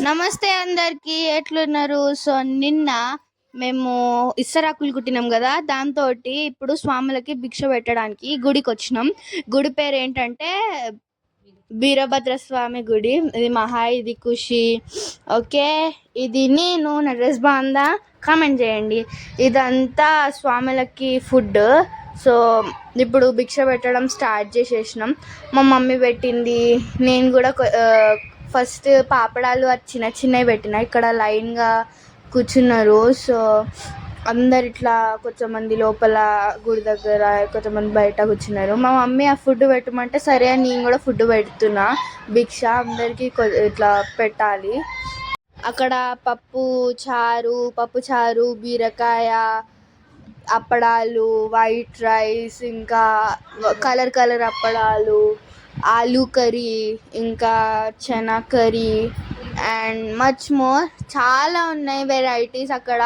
నమస్తే అందరికి, ఎట్లున్నారు? సో నిన్న మేము ఇస్తరాకులు కుట్టినాం కదా, దాంతో ఇప్పుడు స్వాములకి భిక్ష పెట్టడానికి గుడికి వచ్చినాం. గుడి పేరు ఏంటంటే వీరభద్ర స్వామి గుడి. ఇది ఇది ఖుషి. ఓకే, ఇది నేను నా డ్రెస్ బాగుందా కామెంట్ చేయండి. ఇదంతా స్వాములకి ఫుడ్. సో ఇప్పుడు భిక్ష పెట్టడం స్టార్ట్ చేసేసినాం. మా మమ్మీ పెట్టింది, నేను కూడా ఫస్ట్ పాపడాలు చిన్న చిన్నవి పెట్టిన. ఇక్కడ లైన్గా కూర్చున్నారు. సో అందరు ఇట్లా కొంతమంది లోపల గుడి దగ్గర, కొంతమంది బయట కూర్చున్నారు. మా మమ్మీ ఆ ఫుడ్ పెట్టమంటే సరే అని నేను కూడా ఫుడ్ పెడుతున్నా. భిక్ష అందరికీ ఇట్లా పెట్టాలి. అక్కడ పప్పు చారు, బీరకాయ, అప్పడాలు, వైట్ రైస్, ఇంకా కలర్ అప్పడాలు, ఆలూ కర్రీ, ఇంకా chana curry and much more. చాలా ఉన్నాయి వెరైటీస్ అక్కడ.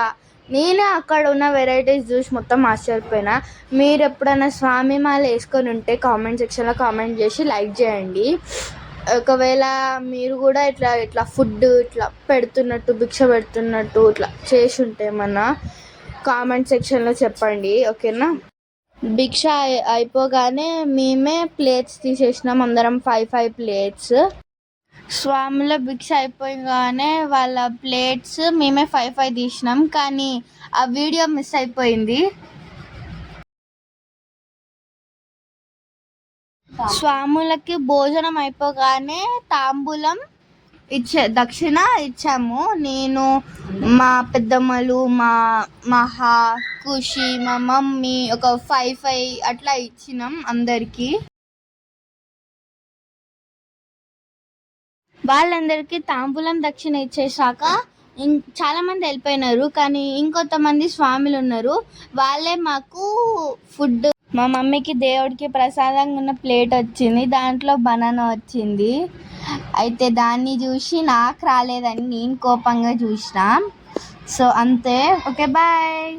నేనే అక్కడ ఉన్న వెరైటీస్ చూసి మొత్తం ఆశ్చర్యపోయినా. మీరు ఎప్పుడైనా స్వామి మాల వేసుకొని ఉంటే కామెంట్ సెక్షన్లో కామెంట్ చేసి లైక్ చేయండి. ఒకవేళ మీరు కూడా ఇట్లా ఫుడ్ ఇట్లా పెడుతున్నట్టు, భిక్ష పెడుతున్నట్టు ఇట్లా చేసి ఉంటే ఏమన్నా కామెంట్ సెక్షన్లో చెప్పండి, ఓకేనా? భిక్ష అయిపోగానే మేమే ప్లేట్స్ తీసేసినాం, అందరం 5 ప్లేట్స్. స్వాముల భిక్ష అయిపోగానే వాళ్ళ ప్లేట్స్ మేమే 5 తీసినాం, కానీ ఆ వీడియో మిస్ అయిపోయింది. స్వాములకి భోజనం అయిపోగానే తాంబూలం దక్షిణ ఇచ్చాము. నేను, మా పెద్దమ్మలు, మహా, ఖుషి, మా మమ్మీ ఒక 5 అట్లా ఇచ్చినాం అందరికి. వాళ్ళందరికీ తాంబూలం దక్షిణ ఇచ్చేసాక చాలా మంది వెళ్ళిపోయినారు, కానీ ఇంకొంతమంది స్వాములు ఉన్నారు. వాళ్ళే మాకు ఫుడ్. మా మమ్మీకి దేవుడికి ప్రసాదంగా ఉన్న ప్లేట్ వచ్చింది, దాంట్లో బనానా వచ్చింది. అయితే దాన్ని చూసి నాకు రాలేదని నేను కోపంగా చూసిన. సో అంతే, ఓకే, బాయ్.